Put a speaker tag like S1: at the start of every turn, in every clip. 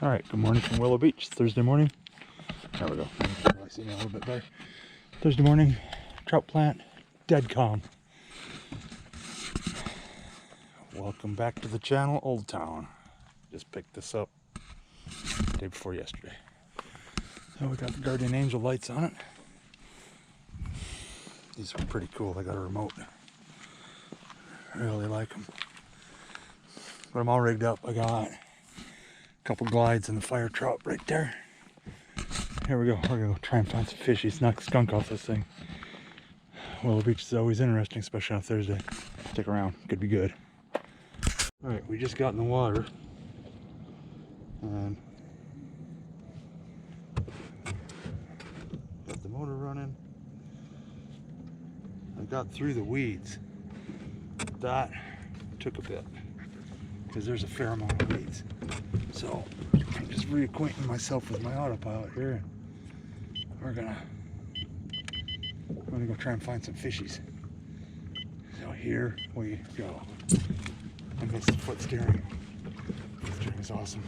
S1: Alright, good morning from Willow Beach. It's Thursday morning. There we go. You can probably see me a little bit better. Thursday morning, trout plant, dead calm. Welcome back to the channel, Old Town. Just picked this up the day before yesterday. So we got the Guardian Angel lights on it. These are pretty cool. I got a remote. I really like them. But I'm all rigged up. I got couple glides and the fire trout right there. Here we go. We're gonna go try and find some fishies, knock the skunk off this thing. Willow Beach is always interesting, especially on Thursday. Stick around, could be good. Alright, we just got in the water and got the motor running. I got through the weeds. That took a bit because there's a fair amount of weeds. So I'm just reacquainting myself with my autopilot here, and we're gonna go try and find some fishies. So here we go. I missed the foot steering. Foot steering is awesome.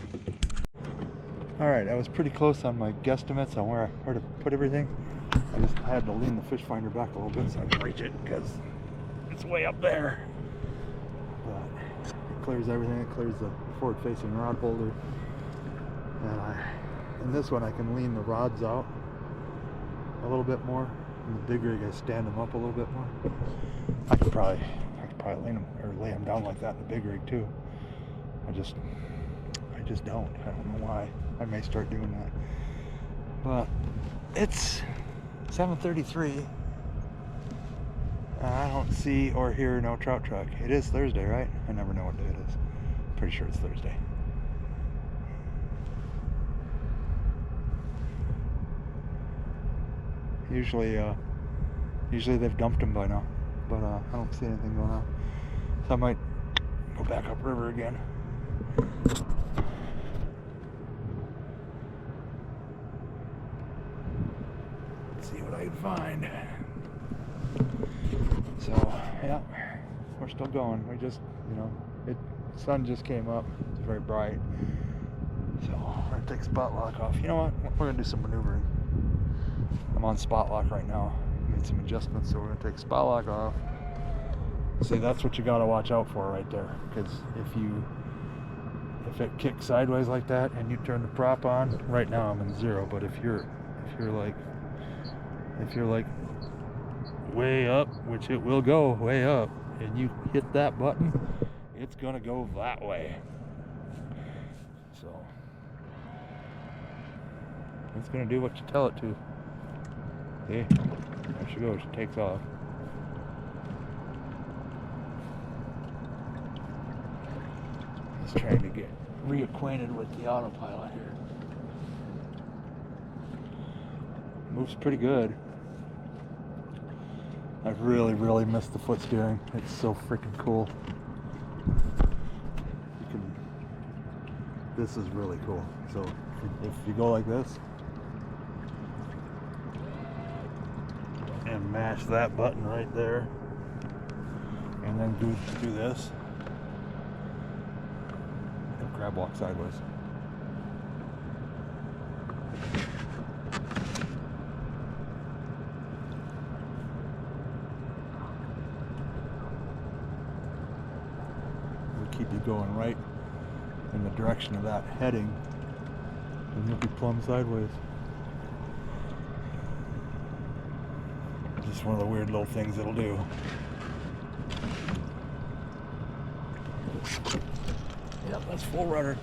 S1: Alright, I was pretty close on my guesstimates on where to put everything. I had to lean the fish finder back a little bit so I can reach it because it's way up there. But it clears everything. It clears the forward-facing rod holder, and in this one I can lean the rods out a little bit more. In the big rig I stand them up a little bit more. I could probably lean them or lay them down like that in the big rig too. I just don't. I don't know why. I may start doing that. But it's 7:33. I don't see or hear no trout truck. It is Thursday, right? I never know what day it is. Pretty sure it's Thursday. Usually they've dumped them by now, but I don't see anything going on. So I might go back upriver again. Let's see what I can find. So yeah, we're still going. We just, the sun just came up. It's very bright. So we're gonna take spot lock off. You know what? We're gonna do some maneuvering. I'm on spot lock right now. Made some adjustments, so we're gonna take spot lock off. See, that's what you gotta watch out for right there. Because if it kicks sideways like that and you turn the prop on, right now I'm in zero. But if you're like way up, which it will go way up, and you hit that button, it's gonna go that way. So it's gonna do what you tell it to. See, there she goes. She takes off. Just trying to get reacquainted with the autopilot here. Moves pretty good. I've really missed the foot steering. It's so freaking cool. This is really cool. So if you go like this and mash that button right there, and then do this, and crab walk sideways. Keep you going right in the direction of that heading, and you'll be plumb sideways. Just one of the weird little things it'll do. Yep, that's full rudder.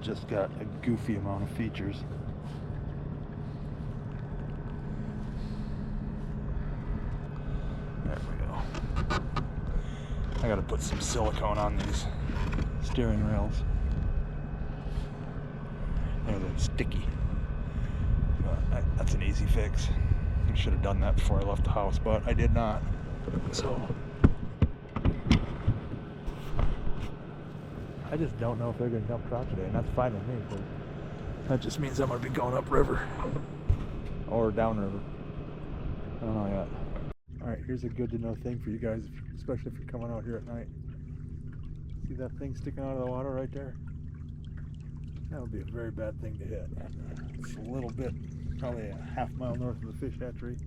S1: Just got a goofy amount of features. There we go. I gotta put some silicone on these steering rails. They're a little sticky. But that's an easy fix. I should have done that before I left the house, but I did not. So I just don't know if they're going to dump trout today, and that's fine with me. That just means I'm gonna be going upriver or downriver. I don't know yet. All right, here's a good to know thing for you guys, especially if you're coming out here at night. See that thing sticking out of the water right there? That would be a very bad thing to hit. It's a little bit, probably a half-mile north of the fish hatchery.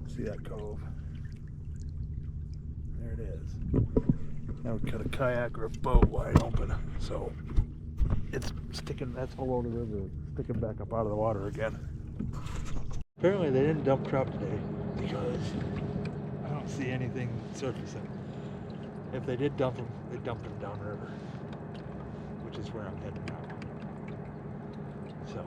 S1: See that cove? There it is. That would cut a kayak or a boat wide open. So it's sticking, that's all over the river, sticking back up out of the water again. Apparently they didn't dump trout today because I don't see anything surfacing. If they did dump them, they dumped them downriver, which is where I'm heading now. So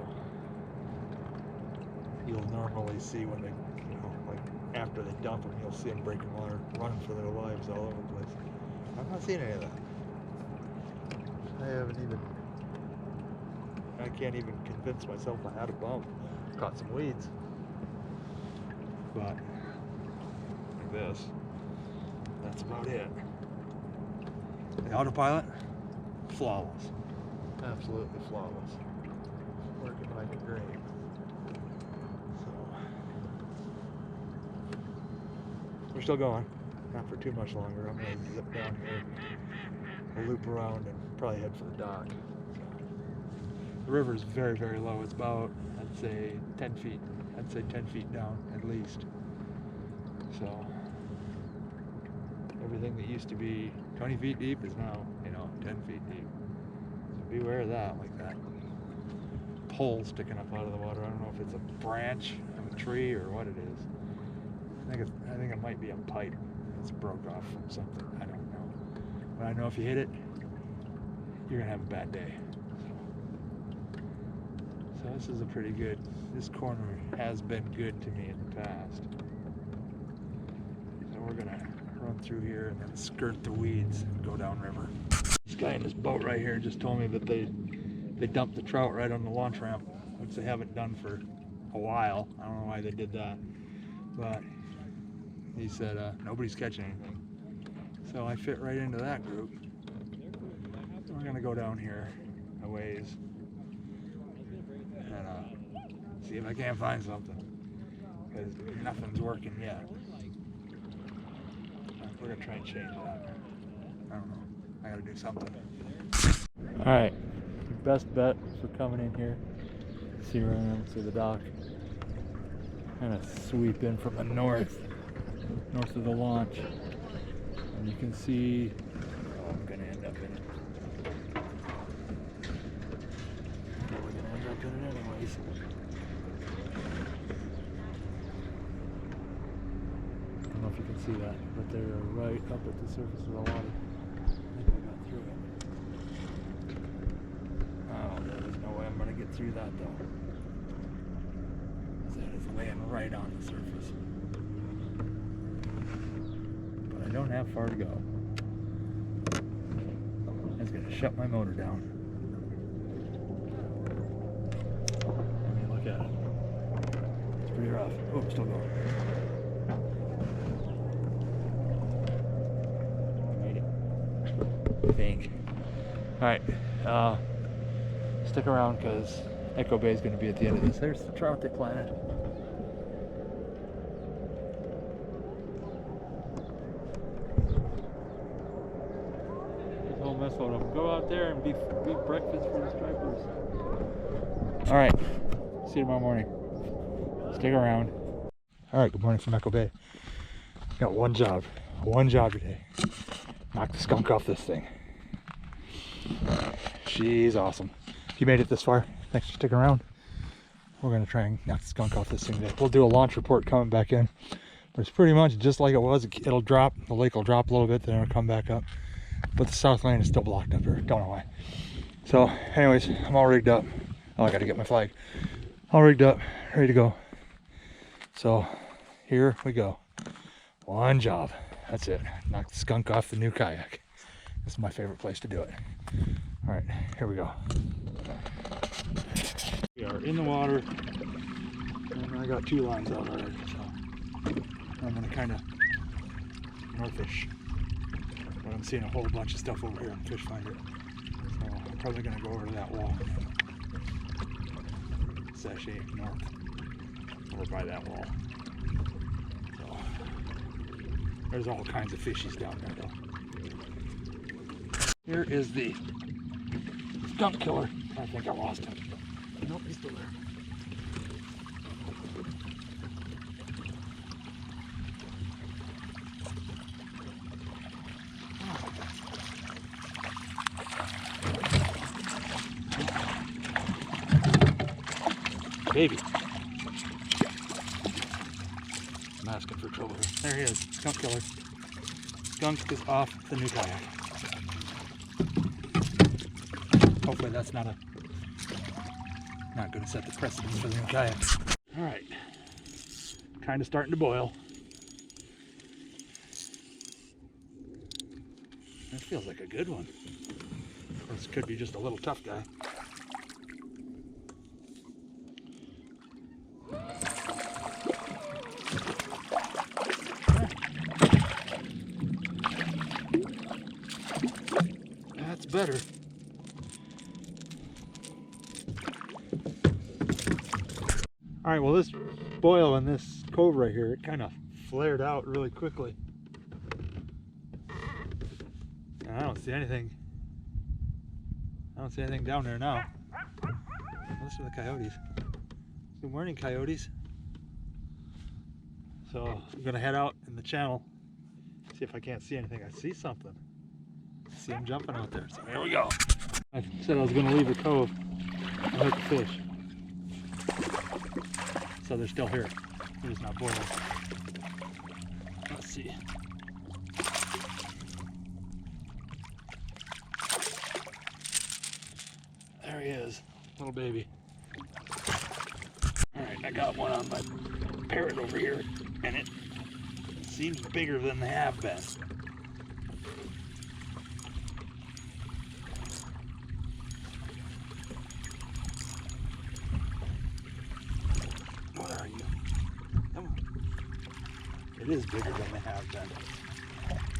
S1: you'll normally see when they, you know, like after they dump them, you'll see them breaking water, running for their lives all over the place. I'm not seeing any of that. I can't even convince myself I had a bump. Caught some weeds. But like this, that's about it. The autopilot, flawless. Absolutely flawless. Working like a dream. So we're still going. Not for too much longer. I'm going to zip down here, we'll loop around, and probably head for the dock. So, the river is very, very low. It's about, I'd say, 10 feet. I'd say 10 feet down at least. So everything that used to be 20 feet deep is now, 10 feet deep. So beware of that, like that pole sticking up out of the water. I don't know if it's a branch of a tree or what it is. I think it might be a pipe that's broke off from something. I don't know. But I know if you hit it, you're gonna have a bad day. So this is a pretty good, this corner has been good to me in the past. So we're gonna run through here and then skirt the weeds and go downriver. This guy in this boat right here just told me that they dumped the trout right on the launch ramp, which they haven't done for a while. I don't know why they did that, but he said nobody's catching anything. So I fit right into that group. We're gonna go down here a ways and see if I can't find something, because nothing's working yet. We're gonna try and change that. I don't know. I gotta do something. All right. Best bet for coming in here. See where I am, see the dock. Kind of sweep in from the north of the launch, and you can see. Oh, I'm gonna end up in it. We're gonna end up in it anyways. I don't know if you can see that, but they're right up at the surface of the water. I think I got through it. Oh, there's no way I'm gonna get through that though. That is laying right on the surface. But I don't have far to go. I'm just gonna shut my motor down. I mean, look at it. It's pretty rough. Oh, I'm still going. Made it. I think. Alright. Stick around because Echo Bay is going to be at the end of this. There's the trout they planted. This whole mess load of them. Go out there and be breakfast for the stripers. Alright, see you tomorrow morning. Stick around. Alright, good morning from Echo Bay. Got one job today. Knock the skunk off this thing. She's awesome. If you made it this far, thanks for sticking around. We're going to try and knock the skunk off this thing today. We'll do a launch report coming back in. But it's pretty much just like it was. It'll drop, the lake will drop a little bit, then it'll come back up. But the south lane is still blocked up here. Don't know why. So anyways, I'm all rigged up. Oh, I got to get my flag. All rigged up, ready to go. So here we go. One job. That's it. Knock the skunk off the new kayak. This is my favorite place to do it. All right, here we go. We are in the water, and I got 2 lines out already, so I'm gonna kind of northish, but I'm seeing a whole bunch of stuff over here on Fish Finder, so I'm probably gonna go over to that wall. sashay north, over by that wall. So there's all kinds of fishies down there though. Here is the skunk killer. I think I lost him. Nope, he's still there. Baby. I'm asking for trouble here. There he is, skunk killer. Skunk is off the new kayak. Hopefully that's not going to set the precedent for the new kayak. All right, kind of starting to boil. That feels like a good one. This could be just a little tough guy. That's better. All right, well, this boil in this cove right here, it kind of flared out really quickly. And I don't see anything. I don't see anything down there now. Those are the coyotes. Good morning, coyotes. So I'm gonna head out in the channel, see if I can't see anything. I see something. I see them jumping out there. So here we go. I said I was gonna leave the cove and hook the fish. So they're still here. They're just not boiling. Let's see. There he is, little baby. All right, I got one on my parrot over here, and it seems bigger than they have been. Where are you? Come on. It is bigger than they have been.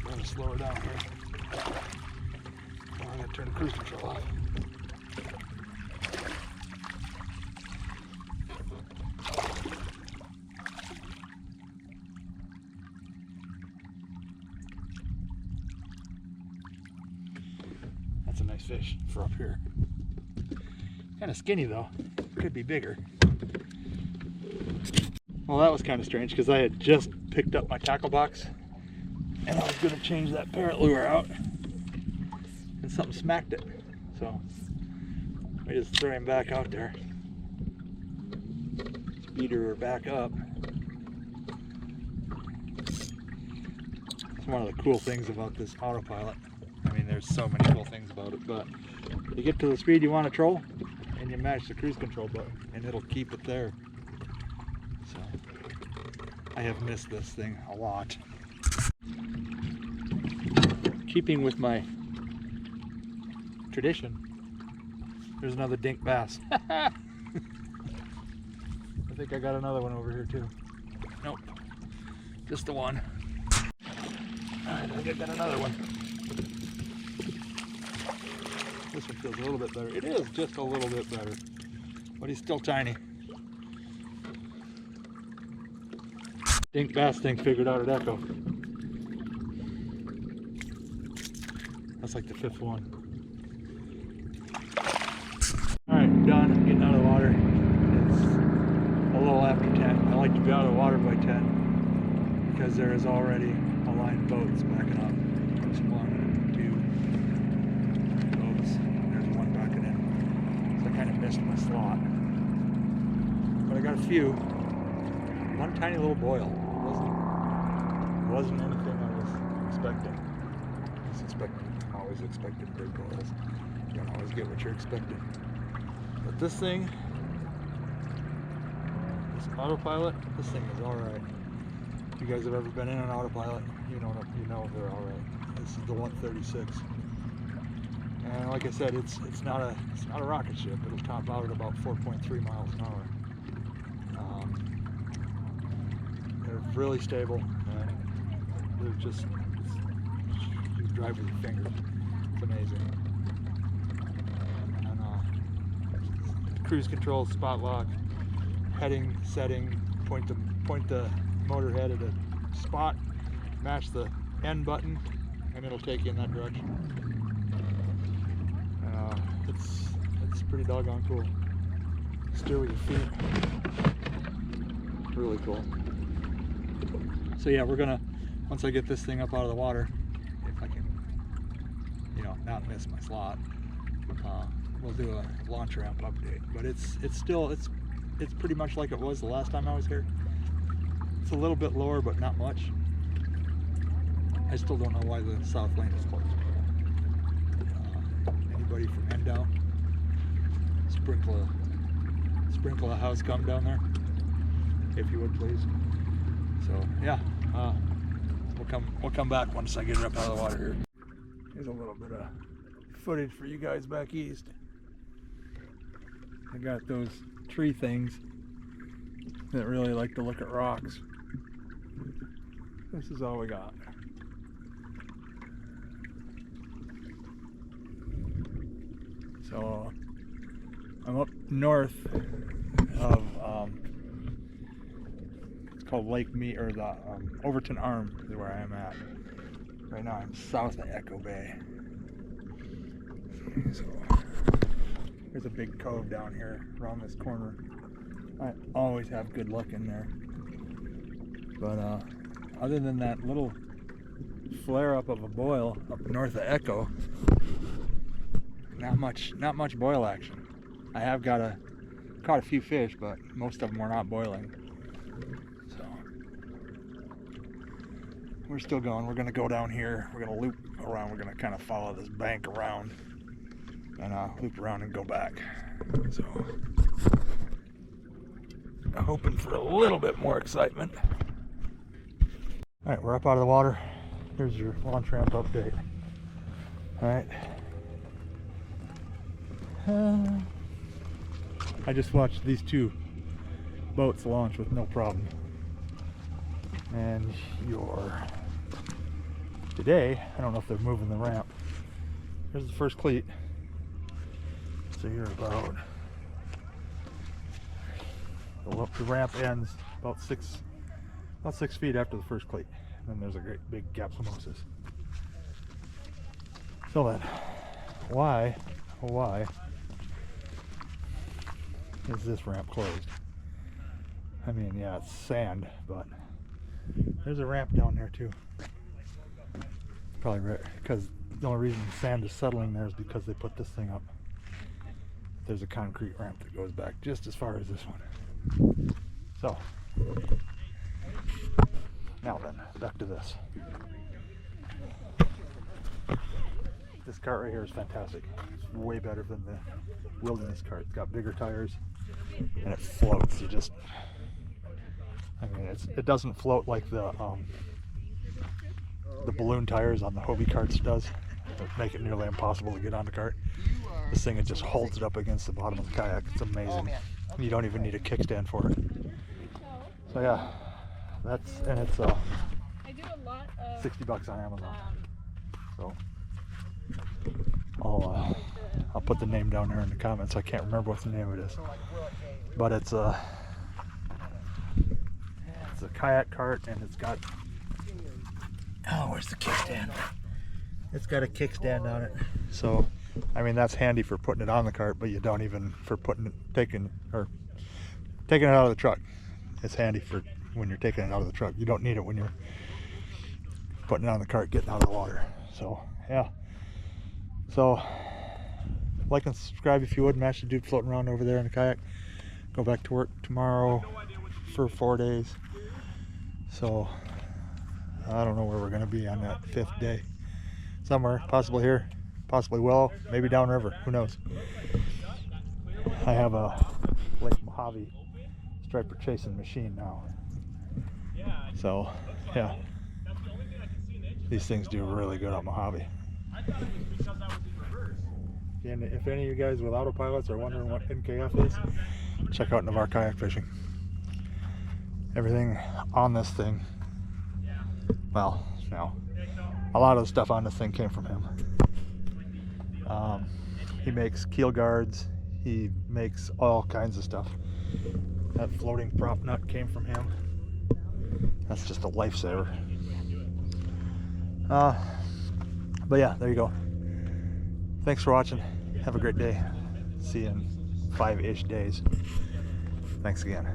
S1: I'm gonna slow her down here. Oh, I'm gonna turn the cruise control off. That's a nice fish for up here. Kind of skinny though. Could be bigger. Well, that was kind of strange because I had just picked up my tackle box and I was going to change that parrot lure out and something smacked it. So I just threw him back out there. Speed her back up. It's one of the cool things about this autopilot. I mean, there's so many cool things about it, but you get to the speed you want to troll and you mash the cruise control button and it'll keep it there. So I have missed this thing a lot. Keeping with my tradition, there's another dink bass. I think I got another one over here too. Nope, just the one. Alright, I think I got another one. This one feels a little bit better. It is just a little bit better, but he's still tiny. Dink bass thing figured out at Echo. That's like the 5th one. Alright, done. I'm getting out of the water. It's a little after 10. I like to be out of the water by 10 because there is already a line of boats backing up. There's 1, 2 boats. There's one backing in. So I kind of missed my slot. But I got a few. One tiny little boil. It wasn't anything I was expecting. I'm always expecting big boils. You don't always get what you're expecting. But this thing, this autopilot, this thing is alright. If you guys have ever been in an autopilot, you know they're alright. This is the 136. And like I said, it's not a rocket ship. It'll top out at about 4.3 miles an hour. They're really stable, and they're just, you drive with your fingers. It's amazing. And cruise control, spot lock, heading, setting, point the motor head at a spot, mash the end button, and it'll take you in that direction. It's pretty doggone cool. Steer with your feet. Really cool. So yeah, we're gonna, once I get this thing up out of the water, if I can, you know, not miss my slot, we'll do a launch ramp update. But it's pretty much like it was the last time I was here. It's a little bit lower, but not much. I still don't know why the south lane is closed. Anybody from Hendow? Sprinkle a house gum down there, if you would please. So yeah, we'll come back once I get it up out of the water here. Here's a little bit of footage for you guys back east. I got those tree things that really like to look at rocks. This is all we got. So I'm up north of it's called Lakemead, or the Overton Arm is where I am at. Right now I'm south of Echo Bay. So there's a big cove down here around this corner. I always have good luck in there. But other than that little flare up of a boil up north of Echo, not much boil action. I have caught a few fish, but most of them were not boiling. So we're still going. We're gonna go down here. We're gonna loop around. We're gonna kind of follow this bank around and loop around and go back. So I'm hoping for a little bit more excitement. All right, we're up out of the water. Here's your launch ramp update. All right. I just watched these two boats launch with no problem. And today, I don't know if they're moving the ramp. Here's the first cleat. So you're about, the ramp ends about six feet after the first cleat. And then there's a great big gap of moses. So then, why is this ramp closed? I mean, yeah, it's sand, but there's a ramp down there too. Probably right, because the only reason the sand is settling there is because they put this thing up. There's a concrete ramp that goes back just as far as this one. So now then, back to this. This cart right here is fantastic. It's way better than the Wilderness cart. It's got bigger tires and it floats. It doesn't float like the balloon tires on the Hobie carts does. That make it nearly impossible to get on the cart. This thing, it just holds it up against the bottom of the kayak. It's amazing. You don't even need a kickstand for it. So yeah, it's $60 on Amazon. So I'll put the name down there in the comments. I can't remember what the name of it is, but it's a kayak cart, and it's got, where's the kickstand? It's got a kickstand on it. So I mean, that's handy for putting it on the cart, but you don't even for taking it out of the truck. It's handy for when you're taking it out of the truck. You don't need it when you're putting it on the cart, getting out of the water. So yeah. So like and subscribe if you would. Match the dude floating around over there in the kayak. Go back to work tomorrow for 4 days. So I don't know where we're going to be on that 5th day. Somewhere, possibly here, possibly Willow, maybe downriver, who knows. I have a Lake Mojave striper chasing machine now. So yeah, these things do really good on Mojave. And if any of you guys with autopilots are wondering what NKF is, check out Navarre Kayak Fishing. Everything on this thing, well, no, a lot of the stuff on this thing came from him. He makes keel guards, he makes all kinds of stuff. That floating prop nut came from him. That's just a lifesaver. But yeah, there you go. Thanks for watching. Have a great day. See you in 5-ish days. Thanks again.